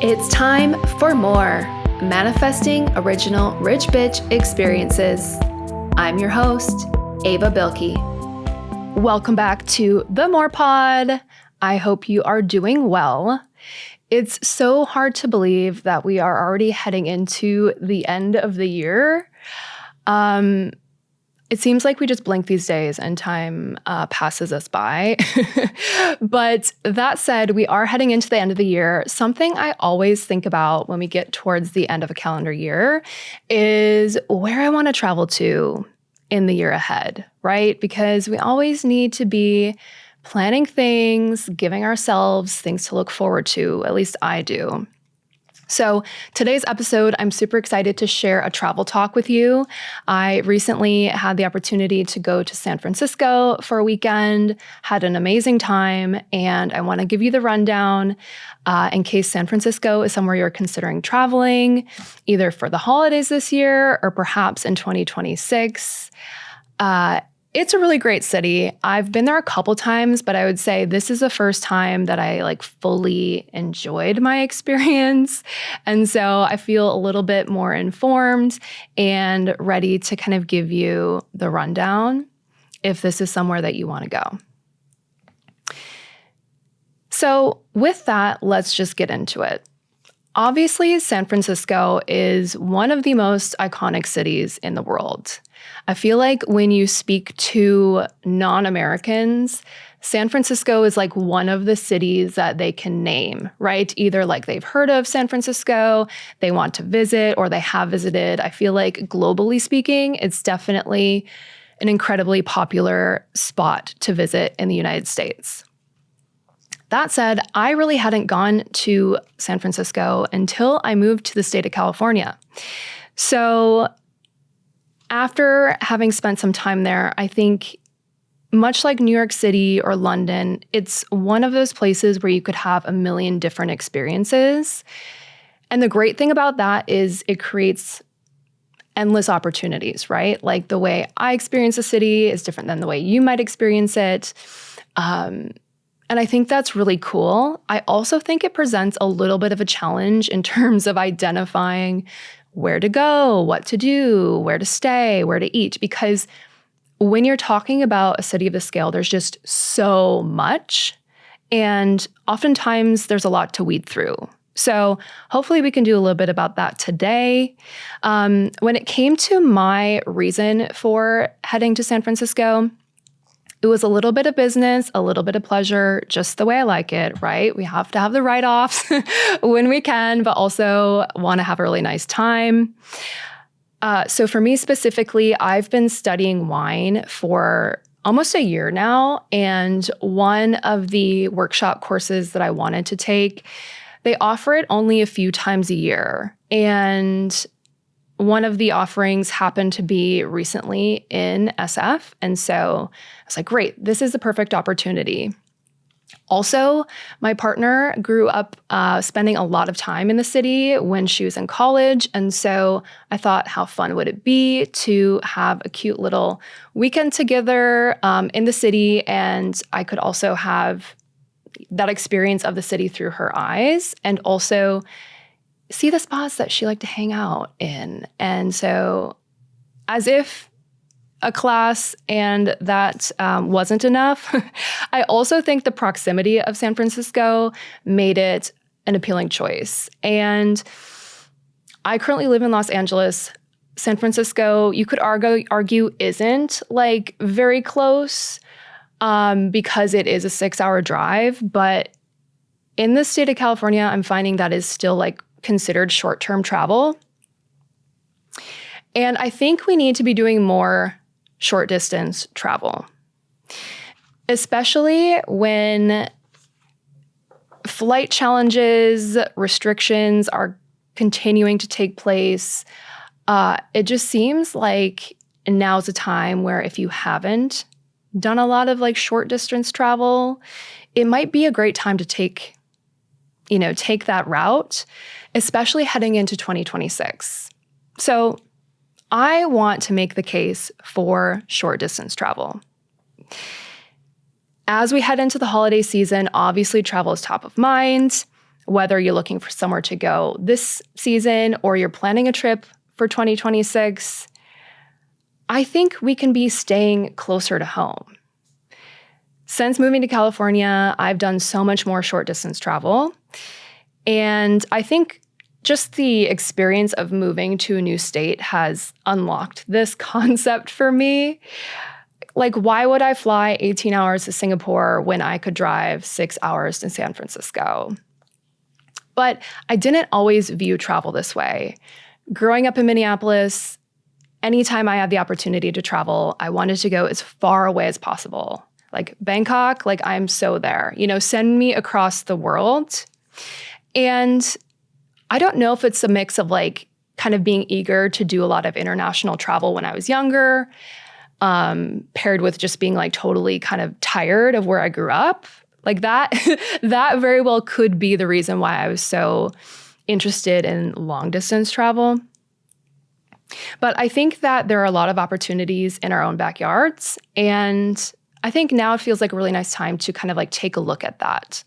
It's time for more Manifesting Original Rich Bitch Experiences. I'm your host, Ava Beilke. Welcome back to the More Pod. I hope you are doing well. It's so hard to believe that we are already heading into the end of the year. It seems like we just blink these days and time passes us by. But that said, we are heading into the end of the year. Something I always think about when we get towards the end of a calendar year is where I want to travel to in the year ahead, right? Because we always need to be planning things, giving ourselves things to look forward to. At least I do. So today's episode, I'm super excited to share a travel talk with you. I recently had the opportunity to go to San Francisco for a weekend, had an amazing time, and I want to give you the rundown in case San Francisco is somewhere you're considering traveling, either for the holidays this year or perhaps in 2026. It's a really great city. I've been there a couple times, but I would say this is the first time that I fully enjoyed my experience. And so I feel a little bit more informed and ready to kind of give you the rundown if this is somewhere that you want to go. So with that, let's just get into it. Obviously, San Francisco is one of the most iconic cities in the world. I feel like when you speak to non-Americans, San Francisco is one of the cities that they can name, right? Either they've heard of San Francisco, they want to visit, or they have visited. I feel like globally speaking, it's definitely an incredibly popular spot to visit in the United States. That said, I really hadn't gone to San Francisco until I moved to the state of California. So after having spent some time there, I think much like New York City or London, it's one of those places where you could have a million different experiences. And the great thing about that is it creates endless opportunities, right? Like the way I experience a city is different than the way you might experience it. And I think that's really cool. I also think it presents a little bit of a challenge in terms of identifying where to go, what to do, where to stay, where to eat. Because when you're talking about a city of this scale, there's just so much. And oftentimes there's a lot to weed through. So hopefully we can do a little bit about that today. When it came to my reason for heading to San Francisco, it was a little bit of business, a little bit of pleasure, just the way I like it, right? We have to have the write-offs when we can, but also want to have a really nice time. So for me specifically, I've been studying wine for almost a year now. And one of the workshop courses that I wanted to take, they offer it only a few times a year. And one of the offerings happened to be recently in SF. And so I was like, great, this is the perfect opportunity. Also, my partner grew up spending a lot of time in the city when she was in college. And so I thought, how fun would it be to have a cute little weekend together in the city? And I could also have that experience of the city through her eyes and also see the spots that she liked to hang out in. And so as if a class and that wasn't enough, I also think the proximity of San Francisco made it an appealing choice. And I currently live in Los Angeles. San Francisco, you could argue isn't very close because it is a 6-hour drive. But in the state of California, I'm finding that is still considered short-term travel. And I think we need to be doing more short-distance travel, especially when flight challenges, restrictions are continuing to take place. It just seems like now's a time where if you haven't done a lot of short-distance travel, it might be a great time to take that route, especially heading into 2026. So I want to make the case for short distance travel. As we head into the holiday season, obviously travel is top of mind. whether you're looking for somewhere to go this season or you're planning a trip for 2026, I think we can be staying closer to home. Since moving to California, I've done so much more short distance travel. And I think just the experience of moving to a new state has unlocked this concept for me. Like, why would I fly 18 hours to Singapore when I could drive 6 hours to San Francisco? But I didn't always view travel this way. Growing up in Minneapolis, anytime I had the opportunity to travel, I wanted to go as far away as possible. Like Bangkok, like I'm so there, send me across the world. And I don't know if it's a mix of like kind of being eager to do a lot of international travel when I was younger, paired with just being like totally kind of tired of where I grew up. Like that, that very well could be the reason why I was so interested in long distance travel. But I think that there are a lot of opportunities in our own backyards. And I think now it feels like a really nice time to kind of like take a look at that.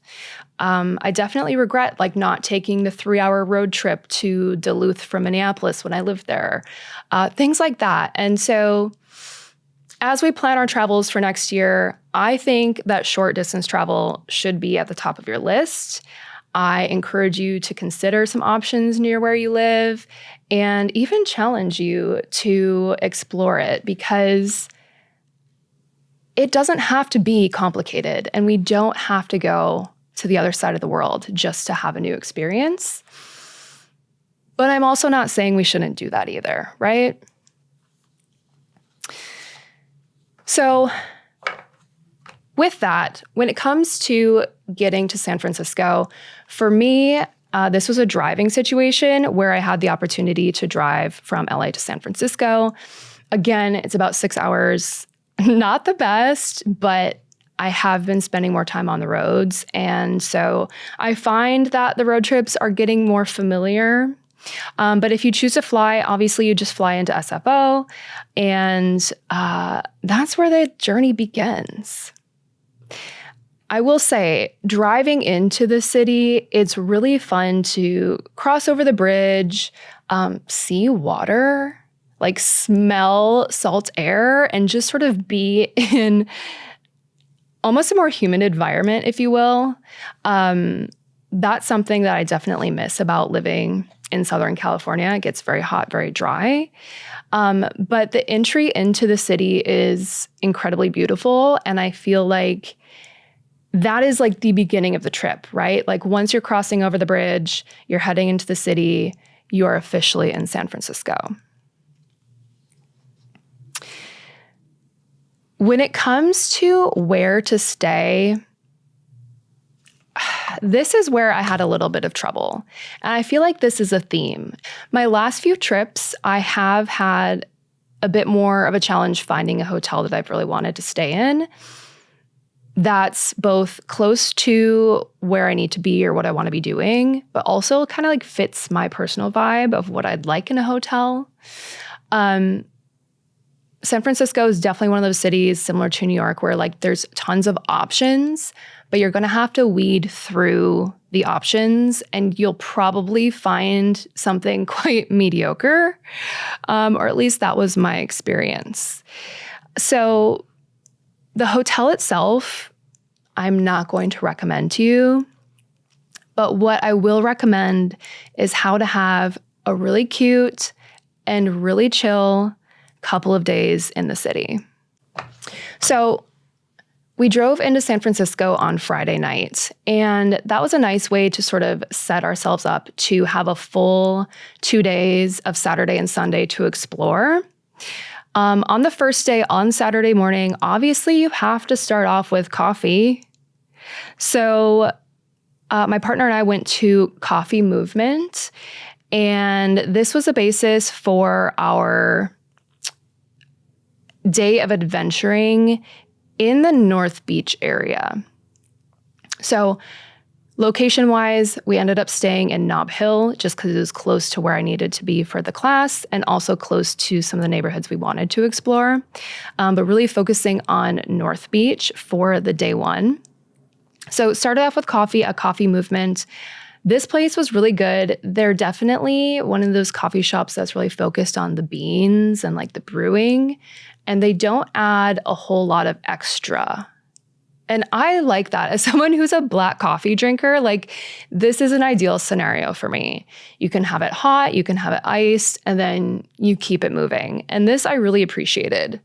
I definitely regret like not taking the 3-hour road trip to Duluth from Minneapolis when I lived there, things like that. And so as we plan our travels for next year, I think that short distance travel should be at the top of your list. I encourage you to consider some options near where you live and even challenge you to explore it, because it doesn't have to be complicated and we don't have to go to the other side of the world just to have a new experience. But I'm also not saying we shouldn't do that either, right? So with that, when it comes to getting to San Francisco, for me, this was a driving situation where I had the opportunity to drive from LA to San Francisco. Again, it's about 6 hours. Not the best, but I have been spending more time on the roads. And so I find that the road trips are getting more familiar. But if you choose to fly, obviously you just fly into SFO. And that's where the journey begins. I will say, driving into the city, it's really fun to cross over the bridge, see water, like smell salt air, and just sort of be in almost a more humid environment, if you will. That's something that I definitely miss about living in Southern California. It gets very hot, very dry. But the entry into the city is incredibly beautiful. And I feel like that is like the beginning of the trip, right? Like once you're crossing over the bridge, you're heading into the city, you're officially in San Francisco. When it comes to where to stay, this is where I had a little bit of trouble. And I feel like this is a theme. My last few trips, I have had a bit more of a challenge finding a hotel that I've really wanted to stay in that's both close to where I need to be or what I want to be doing, but also kind of like fits my personal vibe of what I'd like in a hotel. San Francisco is definitely one of those cities similar to New York where like there's tons of options, but you're going to have to weed through the options and you'll probably find something quite mediocre, or at least that was my experience. So the hotel itself, I'm not going to recommend to you, but what I will recommend is how to have a really cute and really chill couple of days in the city. So we drove into San Francisco on Friday night, and that was a nice way to sort of set ourselves up to have a full 2 days of Saturday and Sunday to explore. On the first day, on Saturday morning, obviously you have to start off with coffee. So my partner and I went to Coffee Movement, and this was a basis for our day of adventuring in the North Beach area. So location-wise, we ended up staying in Nob Hill just because it was close to where I needed to be for the class and also close to some of the neighborhoods we wanted to explore, but really focusing on North Beach for the day one. So it started off with coffee, a Coffee Movement. This place was really good. They're definitely one of those coffee shops that's really focused on the beans and like the brewing, and they don't add a whole lot of extra. And I like that. As someone who's a black coffee drinker, like this is an ideal scenario for me. You can have it hot, you can have it iced, and then you keep it moving. And this I really appreciated.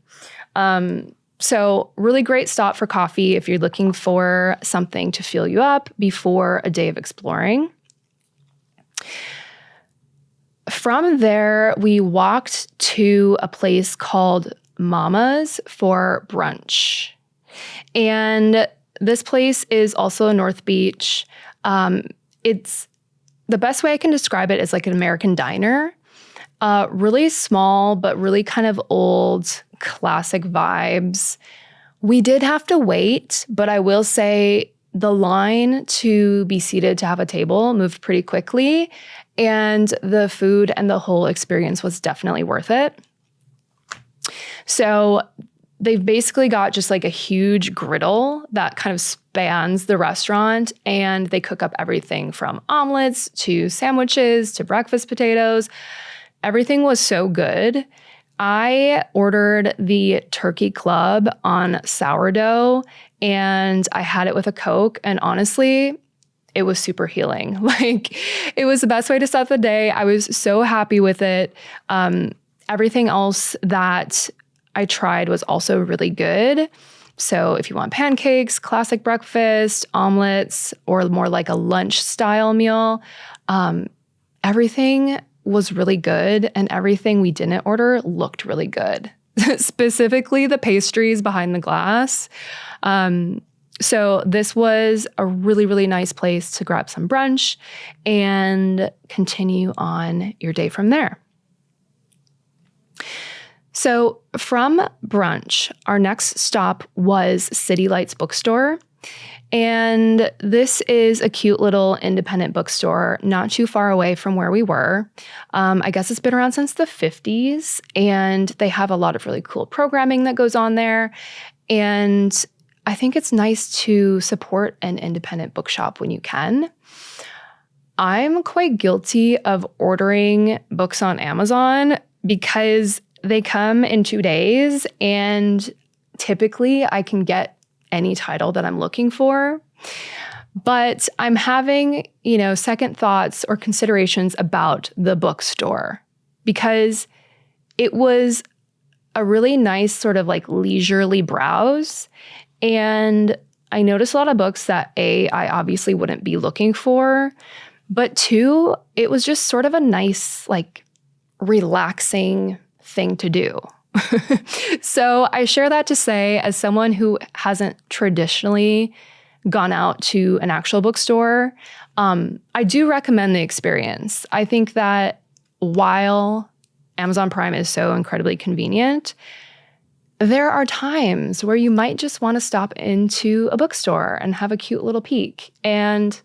So really great stop for coffee if you're looking for something to fill you up before a day of exploring. From there, we walked to a place called Mama's for brunch. And this place is also in North Beach. It's the best way I can describe it is like an American diner. Really small, but really kind of old, classic vibes. We did have to wait, but I will say the line to be seated to have a table moved pretty quickly, and the food and the whole experience was definitely worth it. So they've basically got just like a huge griddle that kind of spans the restaurant, and they cook up everything from omelets to sandwiches to breakfast potatoes. Everything was so good. I ordered the turkey club on sourdough, and I had it with a Coke, and honestly, it was super healing. Like, it was the best way to start the day. I was so happy with it. Everything else that I tried was also really good. So if you want pancakes, classic breakfast, omelets, or more like a lunch style meal, everything was really good, and everything we didn't order looked really good. Specifically the pastries behind the glass. So this was a really, really nice place to grab some brunch and continue on your day from there. So from brunch, our next stop was City Lights Bookstore. And this is a cute little independent bookstore, not too far away from where we were. I guess it's been around since the 50s, and they have a lot of really cool programming that goes on there. And I think it's nice to support an independent bookshop when you can. I'm quite guilty of ordering books on Amazon because they come in 2 days, and typically I can get any title that I'm looking for. But I'm having, second thoughts or considerations about the bookstore because it was a really nice sort of like leisurely browse. And I noticed a lot of books that A, I obviously wouldn't be looking for, but two, it was just sort of a nice, like relaxing thing to do. So I share that to say, as someone who hasn't traditionally gone out to an actual bookstore, I do recommend the experience. I think that while Amazon Prime is so incredibly convenient, there are times where you might just want to stop into a bookstore and have a cute little peek. And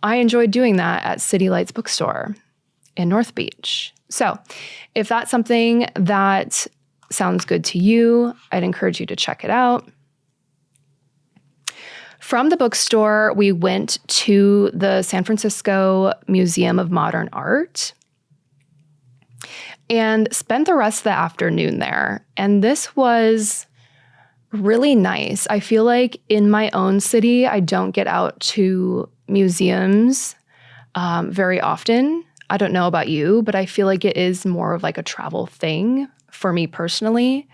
I enjoyed doing that at City Lights Bookstore in North Beach. So if that's something that sounds good to you, I'd encourage you to check it out. From the bookstore, we went to the San Francisco Museum of Modern Art and spent the rest of the afternoon there. And this was really nice. I feel like in my own city, I don't get out to museums very often. I don't know about you, but I feel like it is more of like a travel thing for me personally.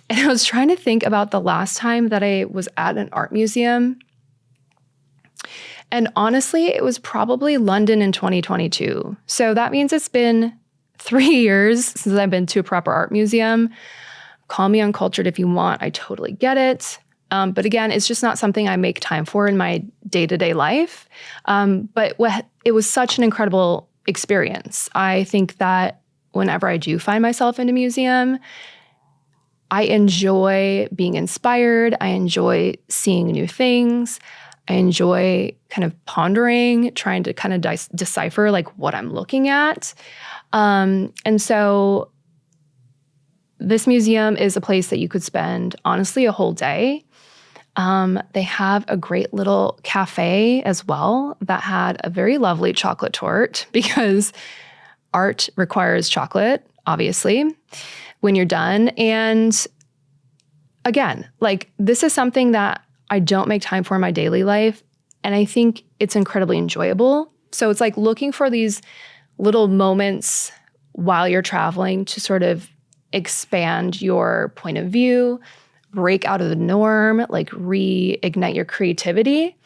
And I was trying to think about the last time that I was at an art museum. And honestly, it was probably London in 2022. So that means it's been 3 years since I've been to a proper art museum. Call me uncultured if you want. I totally get it. But again, it's just not something I make time for in my day-to-day life. But it was such an incredible experience. I think that whenever I do find myself in a museum, I enjoy being inspired. I enjoy seeing new things. I enjoy kind of pondering, trying to kind of decipher like what I'm looking at. And so this museum is a place that you could spend, honestly, a whole day. They have a great little cafe as well that had a very lovely chocolate torte because art requires chocolate, obviously, when you're done. And again, like this is something that I don't make time for in my daily life. And I think it's incredibly enjoyable. So it's like looking for these little moments while you're traveling to sort of expand your point of view, break out of the norm, like reignite your creativity.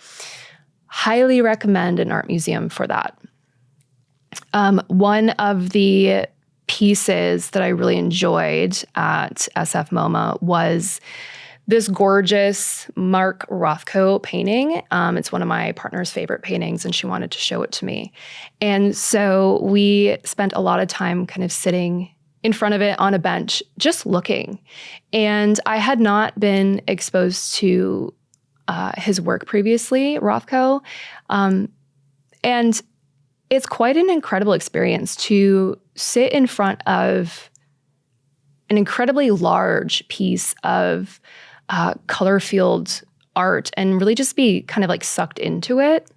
Highly recommend an art museum for that. One of the pieces that I really enjoyed at SFMOMA was this gorgeous Mark Rothko painting. It's one of my partner's favorite paintings, and she wanted to show it to me. And so we spent a lot of time kind of sitting in front of it on a bench, just looking. And I had not been exposed to his work previously, Rothko. And it's quite an incredible experience to sit in front of an incredibly large piece of color-filled art and really just be kind of like sucked into it.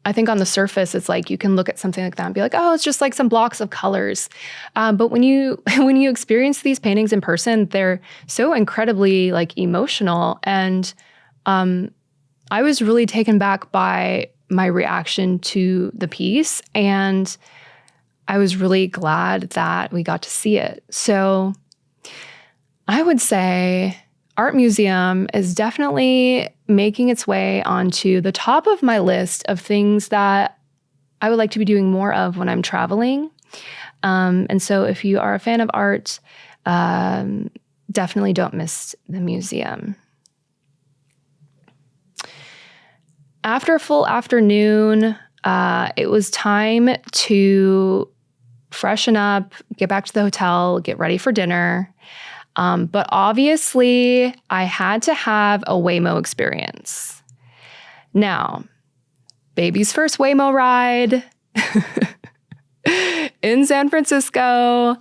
I think on the surface, it's like you can look at something like that and be like, oh, it's just like some blocks of colors. But when you experience these paintings in person, they're so incredibly like emotional. And I was really taken back by my reaction to the piece. And I was really glad that we got to see it. So I would say art museum is definitely making its way onto the top of my list of things that I would like to be doing more of when I'm traveling. And so if you are a fan of art, definitely don't miss the museum. After a full afternoon, it was time to freshen up, get back to the hotel, get ready for dinner. But obviously, I had to have a Waymo experience. Now, baby's first Waymo ride in San Francisco.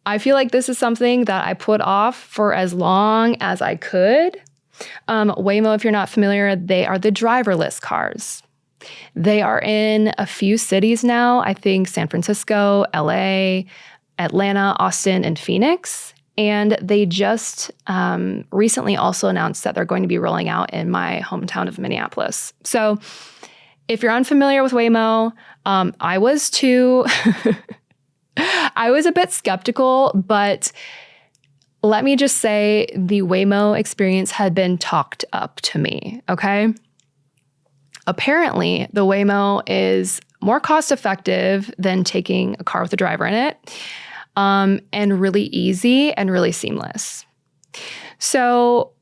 I feel like this is something that I put off for as long as I could. Waymo, if you're not familiar, they are the driverless cars. They are in a few cities now, I think San Francisco, LA, Atlanta, Austin, and Phoenix. And they just recently also announced that they're going to be rolling out in my hometown of Minneapolis. So if you're unfamiliar with Waymo, I was too. I was a bit skeptical, but let me just say the Waymo experience had been talked up to me, okay? Apparently, the Waymo is more cost-effective than taking a car with a driver in it. And really easy and really seamless. So,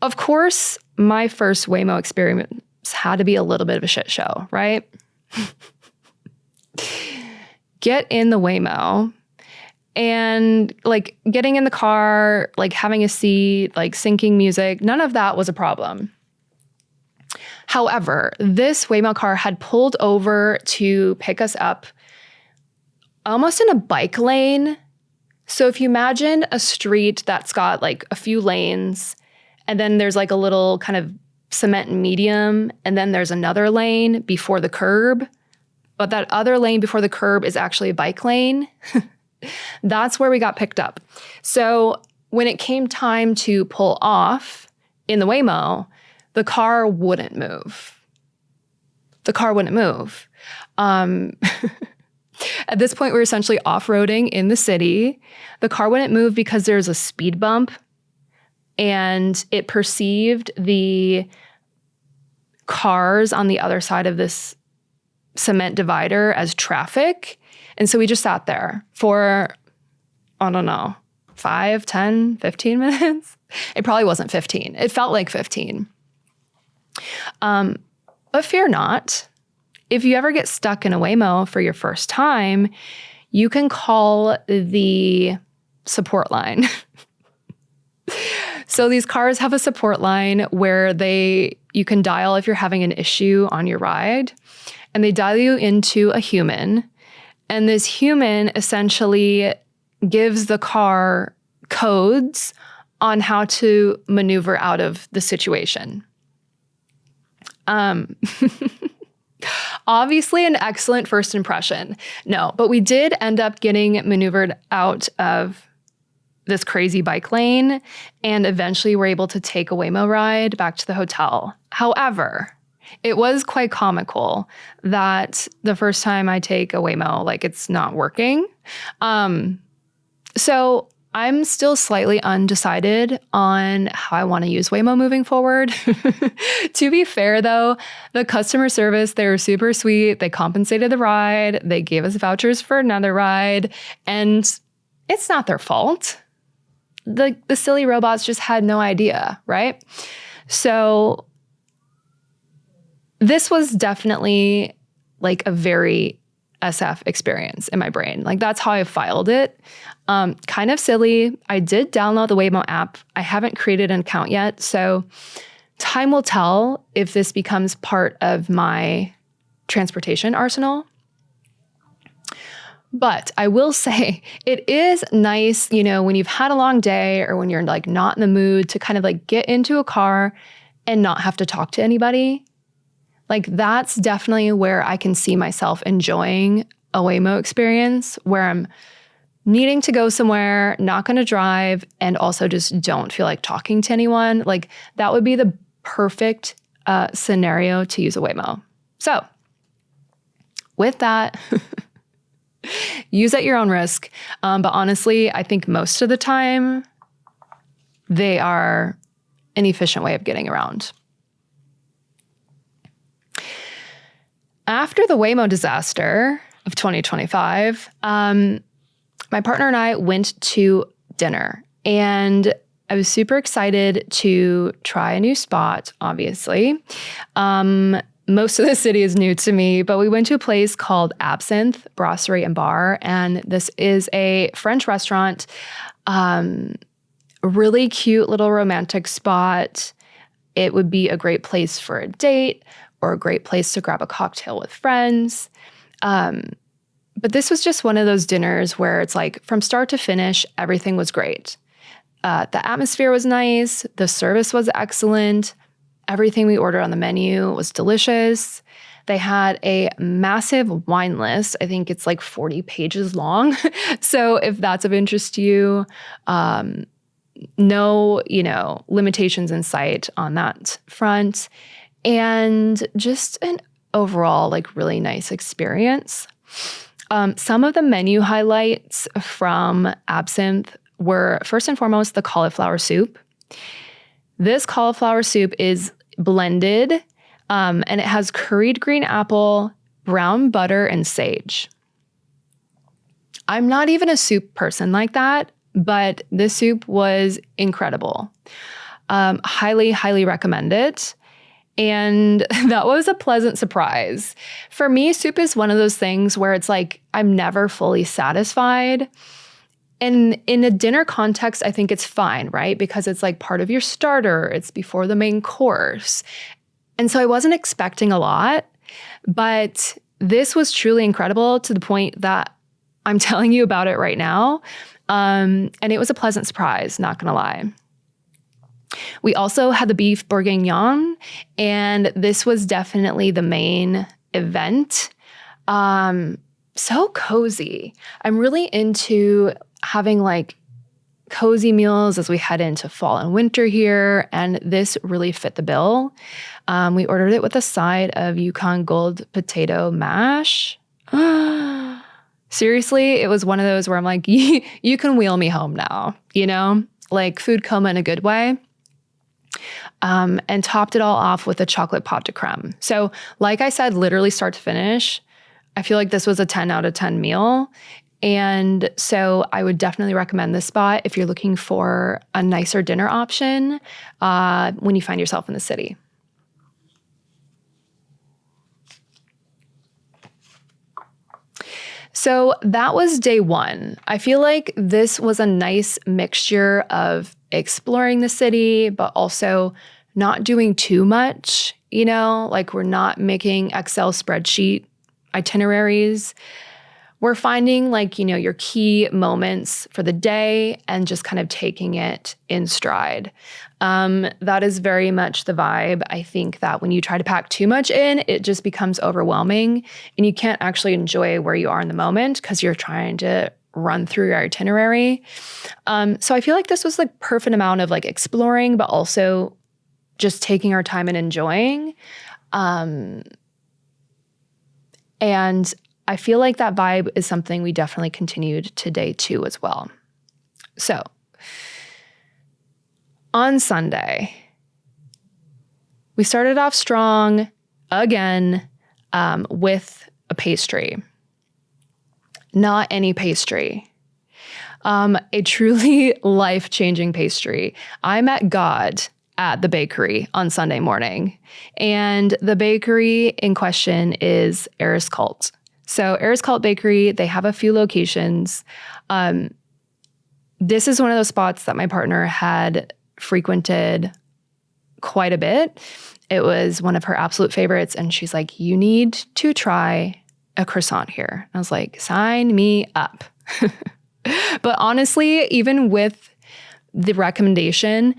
of course, my first Waymo experience had to be a little bit of a shit show, right? Get in the Waymo and like getting in the car, like having a seat, like syncing music, none of that was a problem. However, this Waymo car had pulled over to pick us up almost in a bike lane. So if you imagine a street that's got like a few lanes, and then there's like a little kind of cement medium, and then there's another lane before the curb, but that other lane before the curb is actually a bike lane. That's where we got picked up. So when it came time to pull off in the Waymo, the car wouldn't move. The car wouldn't move. At this point, we were essentially off-roading in the city. The car wouldn't move because there's a speed bump, and it perceived the cars on the other side of this cement divider as traffic. And so we just sat there for, I don't know, 5, 10, 15 minutes. It probably wasn't 15. It felt like 15. But fear not. If you ever get stuck in a Waymo for your first time, you can call the support line. So these cars have a support line where you can dial if you're having an issue on your ride, and they dial you into a human. And this human essentially gives the car codes on how to maneuver out of the situation. Obviously an excellent first impression. No, but we did end up getting maneuvered out of this crazy bike lane and eventually were able to take a Waymo ride back to the hotel. However, it was quite comical that the first time I take a Waymo, like it's not working. So I'm still slightly undecided on how I want to use Waymo moving forward. To be fair though, the customer service, they were super sweet. They compensated the ride. They gave us vouchers for another ride. And it's not their fault. The silly robots just had no idea, right? So this was definitely like a very SF experience in my brain. Like that's how I filed it. Kind of silly. I did download the Waymo app. I haven't created an account yet. So time will tell if this becomes part of my transportation arsenal. But I will say it is nice, you know, when you've had a long day or when you're like not in the mood to kind of like get into a car and not have to talk to anybody. Like that's definitely where I can see myself enjoying a Waymo experience where I'm needing to go somewhere, not going to drive, and also just don't feel like talking to anyone. Like that would be the perfect scenario to use a Waymo. So with that, use at your own risk. But honestly, I think most of the time they are an efficient way of getting around. After the Waymo disaster of 2025, my partner and I went to dinner, and I was super excited to try a new spot, obviously. Most of the city is new to me, but we went to a place called Absinthe Brasserie and Bar, and this is a French restaurant, really cute little romantic spot. It would be a great place for a date or a great place to grab a cocktail with friends. But this was just one of those dinners where it's like from start to finish, everything was great. The atmosphere was nice. The service was excellent. Everything we ordered on the menu was delicious. They had a massive wine list. I think it's like 40 pages long. So if that's of interest to you, no, limitations in sight on that front. And just an overall like really nice experience. Some of the menu highlights from Absinthe were first and foremost the cauliflower soup. This cauliflower soup is blended and it has curried green apple, brown butter, and sage. I'm not even a soup person like that, but this soup was incredible. Highly, highly recommend it. And that was a pleasant surprise. For me, soup is one of those things where it's like, I'm never fully satisfied. And in a dinner context, I think it's fine, right? Because it's like part of your starter. It's before the main course. And so I wasn't expecting a lot, but this was truly incredible to the point that I'm telling you about it right now. And it was a pleasant surprise, not gonna lie. We also had the beef bourguignon, and this was definitely the main event. So cozy. I'm really into having like cozy meals as we head into fall and winter here, and this really fit the bill. We ordered it with a side of Yukon Gold potato mash. Seriously, it was one of those where I'm like, you can wheel me home now, like food coma in a good way. And topped it all off with a chocolate pot de creme. So like I said, literally start to finish, I feel like this was a 10 out of 10 meal. And so I would definitely recommend this spot if you're looking for a nicer dinner option when you find yourself in the city. So that was day one. I feel like this was a nice mixture of exploring the city, but also not doing too much, like we're not making Excel spreadsheet itineraries. we're finding like, your key moments for the day and just kind of taking it in stride. That is very much the vibe. I think that when you try to pack too much in, it just becomes overwhelming and you can't actually enjoy where you are in the moment because you're trying to run through your itinerary. So I feel like this was the perfect amount of like exploring, but also just taking our time and enjoying. And I feel like that vibe is something we definitely continued to day 2 as well. So on Sunday, we started off strong again with a pastry. Not any pastry. A truly life-changing pastry. I met God at the bakery on Sunday morning. And the bakery in question is Eris Cult. So Eris Cult Bakery, they have a few locations. This is one of those spots that my partner had frequented quite a bit. It was one of her absolute favorites. And she's like, you need to try a croissant here. I was like, sign me up. But honestly, even with the recommendation,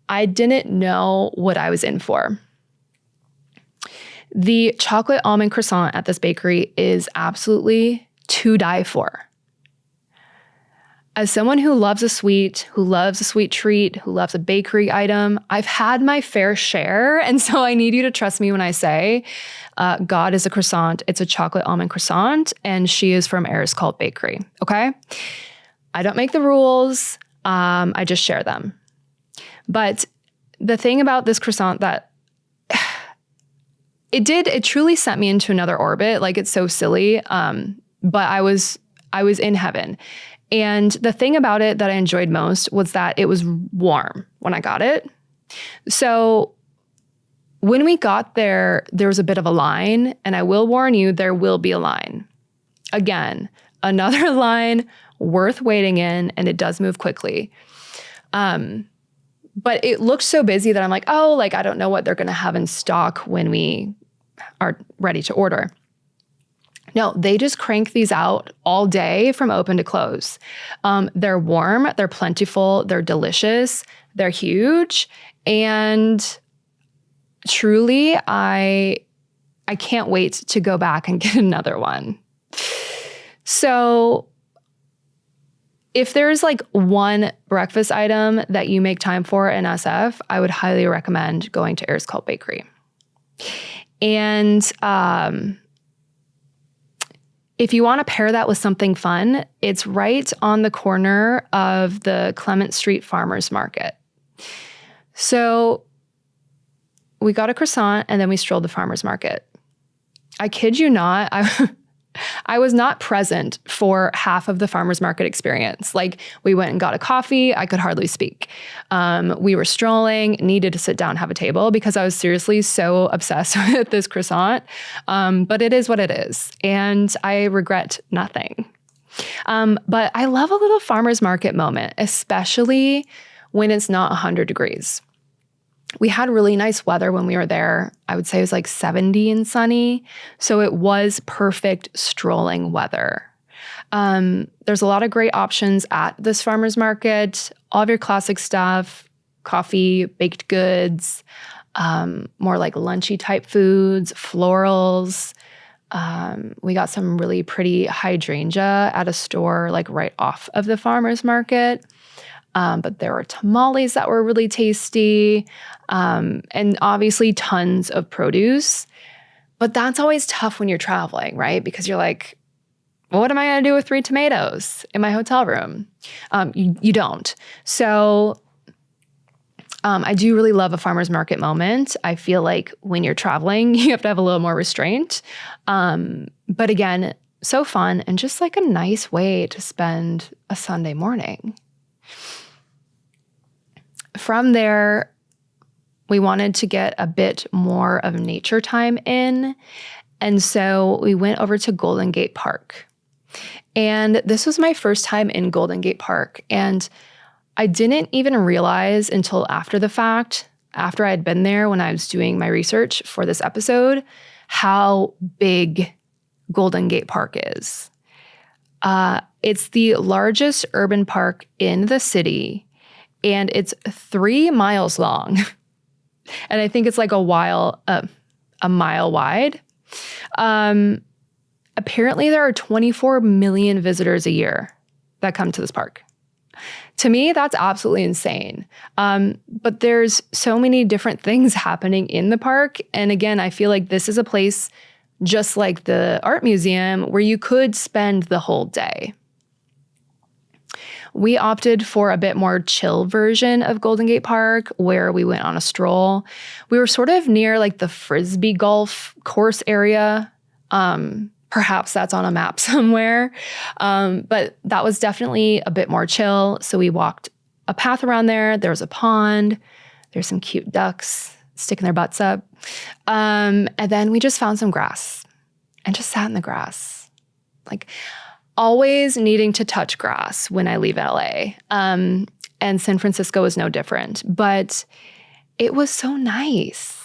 I didn't know what I was in for. The chocolate almond croissant at this bakery is absolutely to die for. As someone who loves a sweet treat, who loves a bakery item, I've had my fair share. And so I need you to trust me when I say, God is a croissant. It's a chocolate almond croissant. And she is from Eris Cult Bakery. Okay. I don't make the rules. I just share them. But the thing about this croissant that it truly sent me into another orbit. Like, it's so silly. But I was in heaven. And the thing about it that I enjoyed most was that it was warm when I got it. So when we got there, there was a bit of a line. And I will warn you, there will be a line. Again, another line worth waiting in, and it does move quickly. But it looked so busy that I'm like, oh, like, I don't know what they're going to have in stock when we are ready to order. No, they just crank these out all day from open to close. They're warm, they're plentiful, they're delicious, they're huge. And truly, I can't wait to go back and get another one. So if there's like one breakfast item that you make time for in SF, I would highly recommend going to Eris Cult Bakery. And if you want to pair that with something fun, it's right on the corner of the Clement Street Farmers Market. So we got a croissant and then we strolled the farmers market. I kid you not, I was not present for half of the farmers market experience. Like, we went and got a coffee. I could hardly speak. We were strolling, needed to sit down, have a table because I was seriously so obsessed with this croissant. But it is what it is. And I regret nothing. But I love a little farmers market moment, especially when it's not 100 degrees. We had really nice weather when we were there. I would say it was like 70 and sunny. So it was perfect strolling weather. There's a lot of great options at this farmer's market. All of your classic stuff, coffee, baked goods, more like lunchy type foods, florals. We got some really pretty hydrangea at a store like right off of the farmer's market. But there were tamales that were really tasty, and obviously tons of produce. But that's always tough when you're traveling, right? Because you're like, well, what am I going to do with 3 tomatoes in my hotel room? You don't. So I do really love a farmer's market moment. I feel like when you're traveling, you have to have a little more restraint. But again, so fun and just like a nice way to spend a Sunday morning. From there, we wanted to get a bit more of nature time in. And so we went over to Golden Gate Park. And this was my first time in Golden Gate Park. And I didn't even realize until after the fact, after I had been there when I was doing my research for this episode, how big Golden Gate Park is. It's the largest urban park in the city, and it's 3 miles long. And I think it's like a mile wide. Apparently, there are 24 million visitors a year that come to this park. To me, that's absolutely insane. But there's so many different things happening in the park. And again, I feel like this is a place just like the art museum where you could spend the whole day. We opted for a bit more chill version of Golden Gate Park, where we went on a stroll. We were sort of near like the Frisbee golf course area. Perhaps that's on a map somewhere. But that was definitely a bit more chill. So we walked a path around there. There's a pond. There's some cute ducks sticking their butts up. And then we just found some grass and just sat in the grass. Like, always needing to touch grass when I leave LA. And San Francisco was no different, but it was so nice.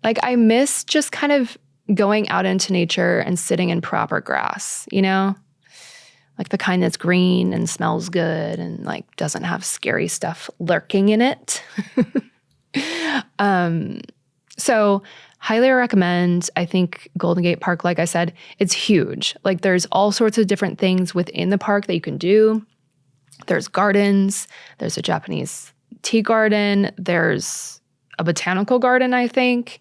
Like, I miss just kind of going out into nature and sitting in proper grass, you know? Like the kind that's green and smells good and like doesn't have scary stuff lurking in it. So highly recommend. I think Golden Gate Park, like I said, it's huge. Like, there's all sorts of different things within the park that you can do. There's gardens. There's a Japanese tea garden. There's a botanical garden, I think.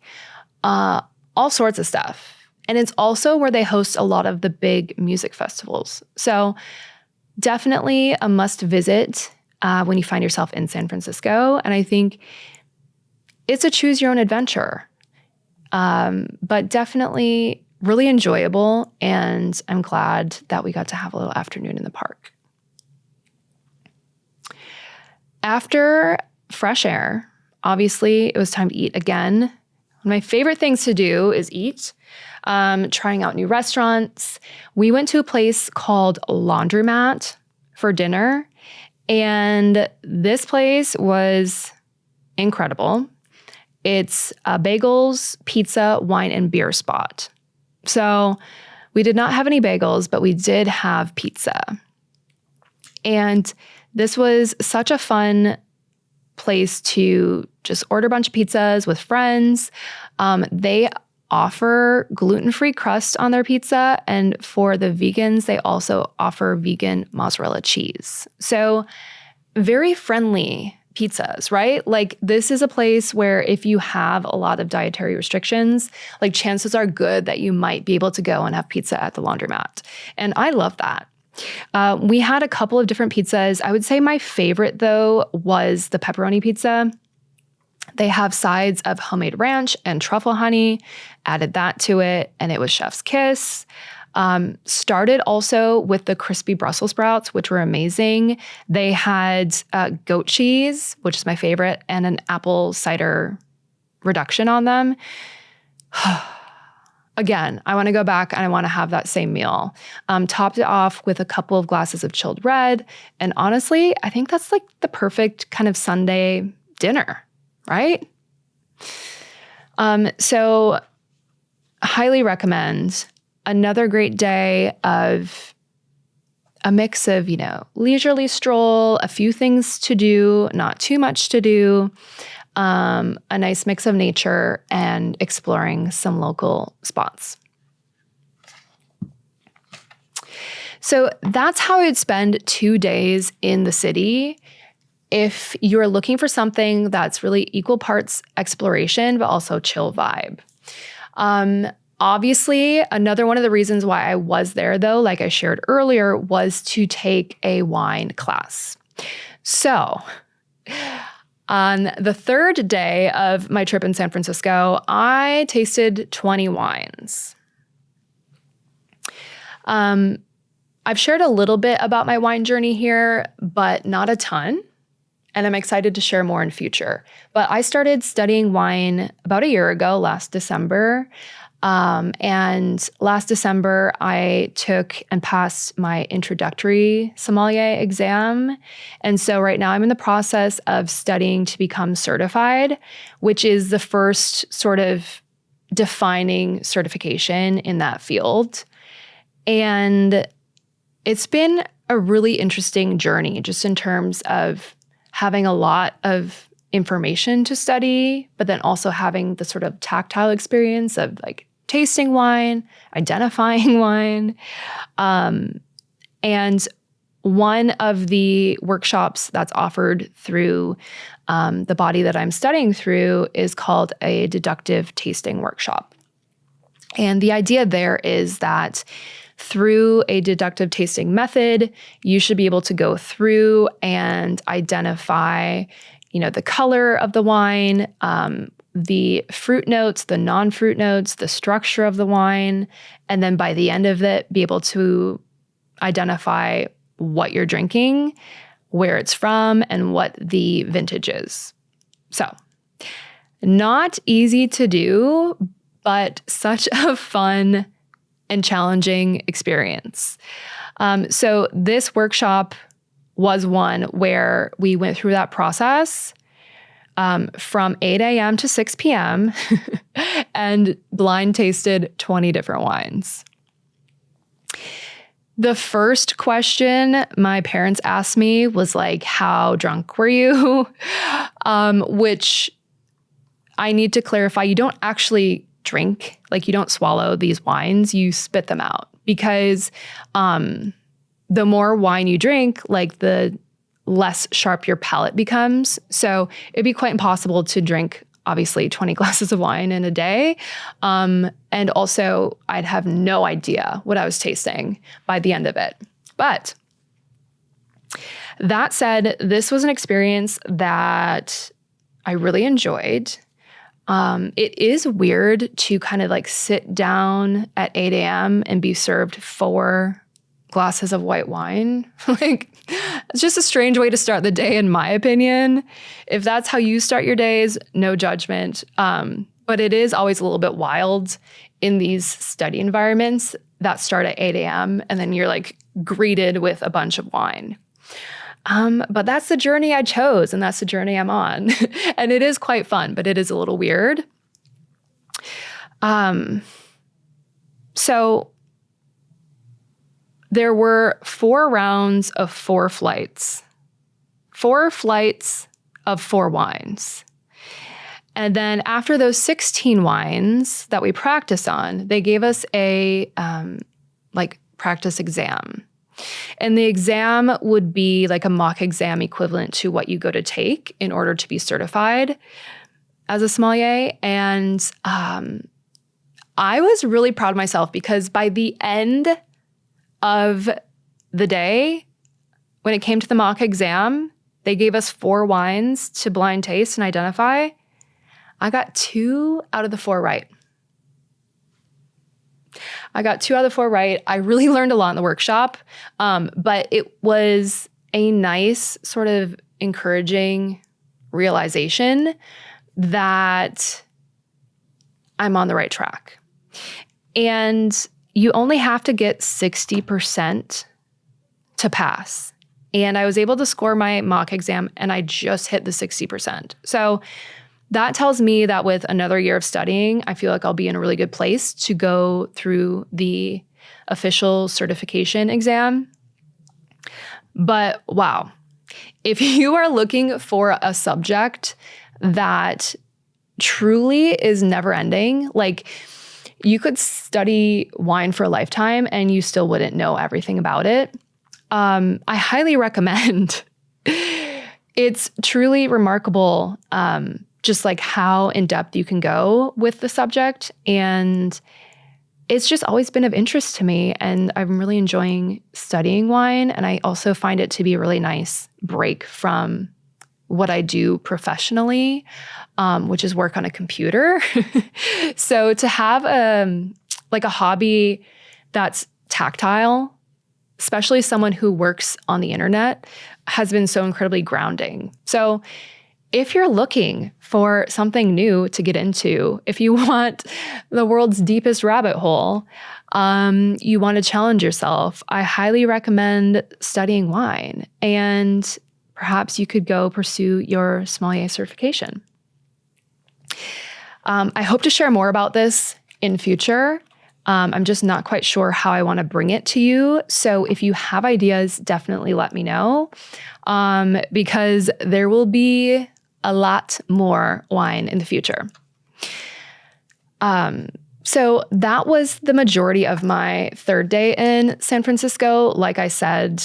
All sorts of stuff. And it's also where they host a lot of the big music festivals. So definitely a must visit when you find yourself in San Francisco. And I think it's a choose your own adventure. But definitely really enjoyable, and I'm glad that we got to have a little afternoon in the park. After fresh air, obviously, it was time to eat again. One of my favorite things to do is eat, trying out new restaurants. We went to a place called Laundromat for dinner, and this place was incredible. It's a bagels, pizza, wine, and beer spot. So we did not have any bagels, but we did have pizza. And this was such a fun place to just order a bunch of pizzas with friends. They offer gluten-free crust on their pizza. And for the vegans, they also offer vegan mozzarella cheese. So very friendly pizzas, right? Like, this is a place where if you have a lot of dietary restrictions, like, chances are good that you might be able to go and have pizza at the Laundromat. And I love that. We had a couple of different pizzas. I would say my favorite, though, was the pepperoni pizza. They have sides of homemade ranch and truffle honey, added that to it, and it was chef's kiss. Started also with the crispy Brussels sprouts, which were amazing. They had goat cheese, which is my favorite, and an apple cider reduction on them. Again, I want to go back and I want to have that same meal. Topped it off with a couple of glasses of chilled red. And honestly, I think that's like the perfect kind of Sunday dinner, right? So highly recommend. Another great day of a mix of, leisurely stroll, a few things to do, not too much to do, a nice mix of nature, and exploring some local spots. So that's how I'd spend 2 days in the city. If you're looking for something that's really equal parts exploration, but also chill vibe. Obviously, another one of the reasons why I was there, though, like I shared earlier, was to take a wine class. So on the third day of my trip in San Francisco, I tasted 20 wines. I've shared a little bit about my wine journey here, but not a ton. And I'm excited to share more in future. But I started studying wine about a year ago, last December. And last December, I took and passed my introductory sommelier exam. And so right now I'm in the process of studying to become certified, which is the first sort of defining certification in that field. And it's been a really interesting journey just in terms of having a lot of information to study, but then also having the sort of tactile experience of like tasting wine, identifying wine. And one of the workshops that's offered through the body that I'm studying through is called a deductive tasting workshop. And the idea there is that through a deductive tasting method, you should be able to go through and identify, the color of the wine, the fruit notes, the non-fruit notes, the structure of the wine, and then by the end of it, be able to identify what you're drinking, where it's from, and what the vintage is. So, not easy to do, but such a fun and challenging experience. So this workshop was one where we went through that process from 8 a.m. to 6 p.m. and blind tasted 20 different wines. The first question my parents asked me was like, how drunk were you? Which I need to clarify, you don't actually drink, like you don't swallow these wines, you spit them out, because the more wine you drink, like the less sharp your palate becomes. So it'd be quite impossible to drink, obviously, 20 glasses of wine in a day. And also I'd have no idea what I was tasting by the end of it. But that said, this was an experience that I really enjoyed. It is weird to kind of like sit down at 8 a.m. and be served 4 glasses of white wine. Like, it's just a strange way to start the day, in my opinion. If that's how you start your days, no judgment. But it is always a little bit wild in these study environments that start at 8 a.m. and then you're like greeted with a bunch of wine. But that's the journey I chose, and that's the journey I'm on. And it is quite fun, but it is a little weird. So there were 4 rounds of 4 flights. 4 flights of 4 wines. And then after those 16 wines that we practiced on, they gave us a practice exam. And the exam would be like a mock exam equivalent to what you go to take in order to be certified as a sommelier. And I was really proud of myself because by the end of the day, when it came to the mock exam, they gave us 4 wines to blind taste and identify. I got 2 out of the 4 right. I got 2 out of the 4 right. I really learned a lot in the workshop, but it was a nice sort of encouraging realization that I'm on the right track. And you only have to get 60% to pass. And I was able to score my mock exam and I just hit the 60%. So that tells me that with another year of studying, I feel like I'll be in a really good place to go through the official certification exam. But wow, if you are looking for a subject that truly is never ending, like you could study wine for a lifetime and you still wouldn't know everything about it, I highly recommend. It's truly remarkable, just like how in depth you can go with the subject. And it's just always been of interest to me. And I'm really enjoying studying wine. And I also find it to be a really nice break from what I do professionally, which is work on a computer. So to have a hobby that's tactile, especially someone who works on the internet, has been so incredibly grounding. So if you're looking for something new to get into, if you want the world's deepest rabbit hole, you want to challenge yourself, I highly recommend studying wine. And perhaps you could go pursue your sommelier certification. I hope to share more about this in future. I'm just not quite sure how I want to bring it to you. So if you have ideas, definitely let me know, because there will be a lot more wine in the future. So that was the majority of my third day in San Francisco. Like I said,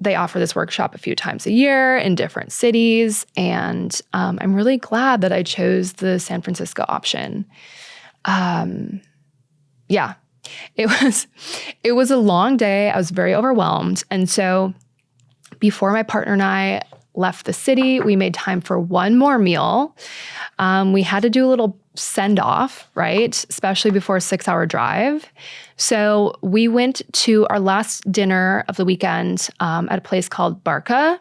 they offer this workshop a few times a year in different cities, and I'm really glad that I chose the San Francisco option. Yeah, it was a long day. I was very overwhelmed. And so before my partner and I left the city, we made time for one more meal. We had to do a little send off, right? Especially before a 6-hour drive. So we went to our last dinner of the weekend at a place called Beilke,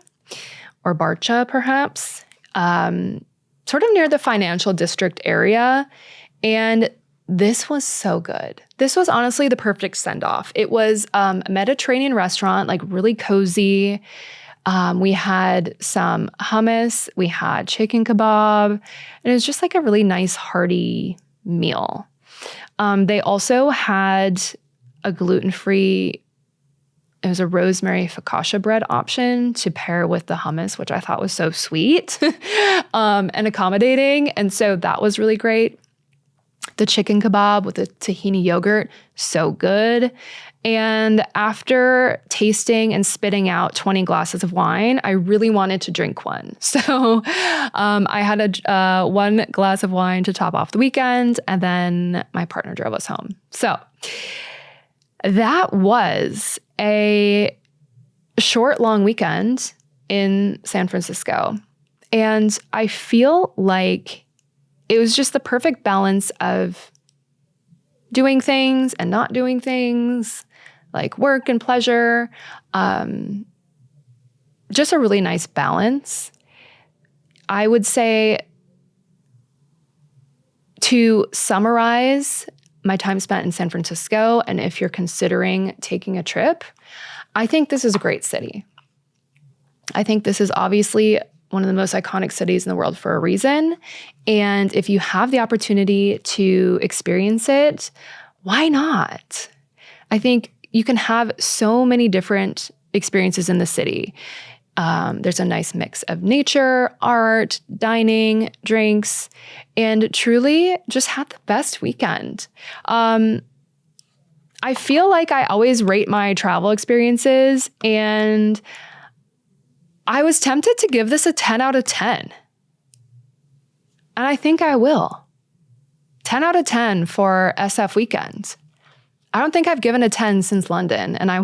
or Barcha perhaps, sort of near the financial district area. And this was so good. This was honestly the perfect send-off. It was a Mediterranean restaurant, like really cozy. We had some hummus, we had chicken kebab, and it was just like a really nice hearty meal. They also had a gluten-free, it was a rosemary focaccia bread option to pair with the hummus, which I thought was so sweet and accommodating. And so that was really great. The chicken kebab with the tahini yogurt, so good. And after tasting and spitting out 20 glasses of wine, I really wanted to drink one. So I had one glass of wine to top off the weekend, and then my partner drove us home. So that was a short, long weekend in San Francisco. And I feel like it was just the perfect balance of doing things and not doing things, like work and pleasure. Just a really nice balance. I would say, to summarize my time spent in San Francisco, and if you're considering taking a trip, I think this is a great city. I think this is obviously one of the most iconic cities in the world for a reason. And if you have the opportunity to experience it, why not? I think you can have so many different experiences in the city. There's a nice mix of nature, art, dining, drinks, and truly just had the best weekend. I feel like I always rate my travel experiences, and I was tempted to give this a 10 out of 10. And I think I will. 10 out of 10 for SF weekend. I don't think I've given a 10 since London, and I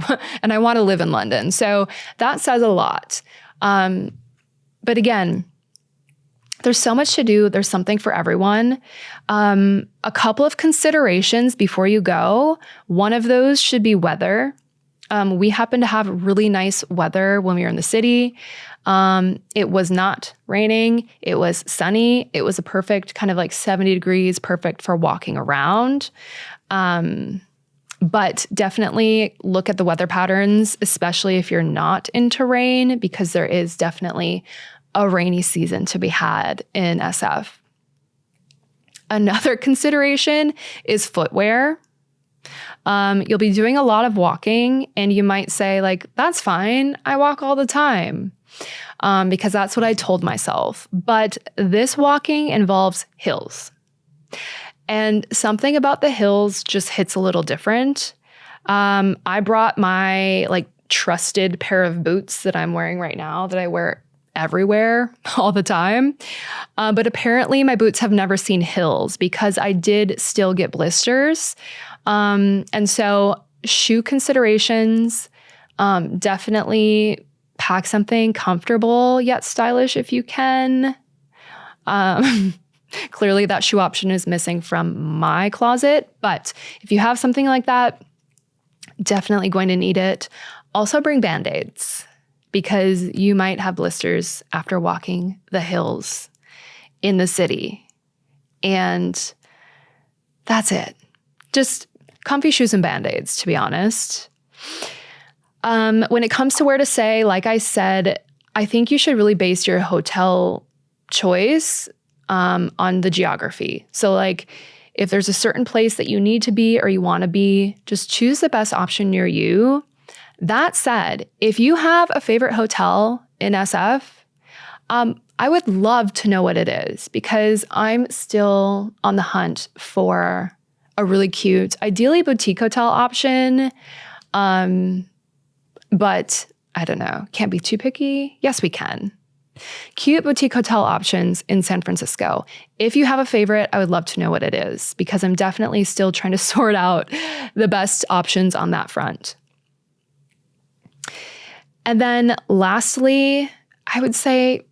want to live in London. So that says a lot. But again, there's so much to do. There's something for everyone. A couple of considerations before you go. One of those should be weather. We happened to have really nice weather when we were in the city. It was not raining. It was sunny. It was a perfect kind of like 70 degrees, perfect for walking around. But definitely look at the weather patterns, especially if you're not into rain, because there is definitely a rainy season to be had in SF. Another consideration is footwear. You'll be doing a lot of walking, and you might say, like, that's fine. I walk all the time, because that's what I told myself. But this walking involves hills. And something about the hills just hits a little different. I brought my trusted pair of boots that I'm wearing right now that I wear everywhere all the time. But apparently my boots have never seen hills because I did still get blisters. And so shoe considerations, definitely pack something comfortable yet stylish if you can. Clearly that shoe option is missing from my closet, but if you have something like that, definitely going to need it. Also bring Band-Aids, because you might have blisters after walking the hills in the city. And that's it. Just comfy shoes and Band-Aids, to be honest. When it comes to where to stay, like I said, I think you should really base your hotel choice on the geography. So If there's a certain place that you need to be or you want to be, just choose the best option near you. That said, if you have a favorite hotel in SF, I would love to know what it is because I'm still on the hunt for a really cute, ideally boutique hotel option. But I don't know, can't be too picky. Yes, we can. Cute boutique hotel options in San Francisco. If you have a favorite, I would love to know what it is because I'm definitely still trying to sort out the best options on that front. And then lastly, I would say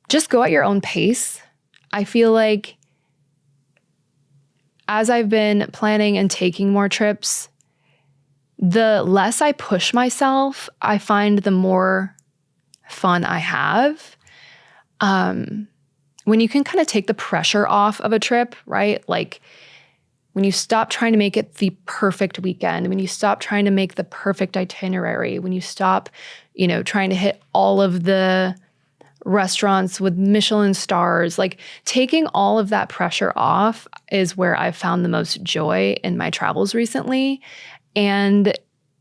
just go at your own pace. I feel like as I've been planning and taking more trips, the less I push myself, I find the more fun I have. When you can kind of take the pressure off of a trip, right? Like when you stop trying to make it the perfect weekend, when you stop trying to make the perfect itinerary, when you stop, trying to hit all of the restaurants with Michelin stars, like taking all of that pressure off is where I've found the most joy in my travels recently. And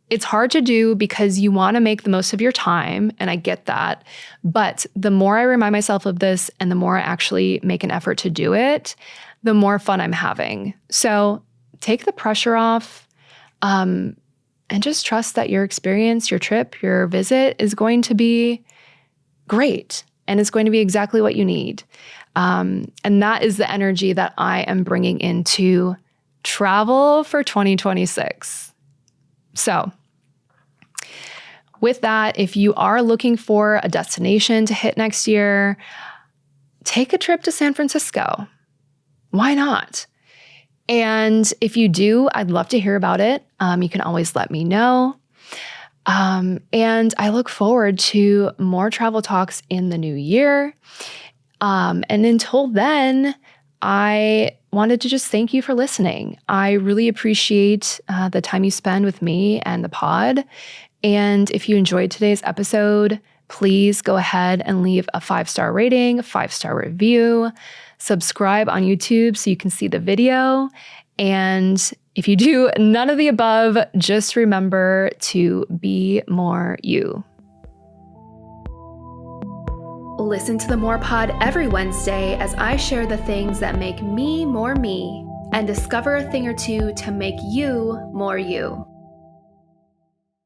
it's hard to do because you want to make the most of your time, and I get that. But the more I remind myself of this and the more I actually make an effort to do it, the more fun I'm having. So take the pressure off, and just trust that your experience, your trip, your visit is going to be great and it's going to be exactly what you need. And that is the energy that I am bringing into travel for 2026. So with that, if you are looking for a destination to hit next year, take a trip to San Francisco. Why not? And if you do, I'd love to hear about it. You can always let me know. And I look forward to more travel talks in the new year. And until then, I wanted to just thank you for listening. I really appreciate the time you spend with me and the pod. And if you enjoyed today's episode, please go ahead and leave a 5-star rating, a 5-star review, subscribe on YouTube so you can see the video. And if you do none of the above, just remember to be more you. Listen to the More Pod every Wednesday as I share the things that make me more me and discover a thing or two to make you more you.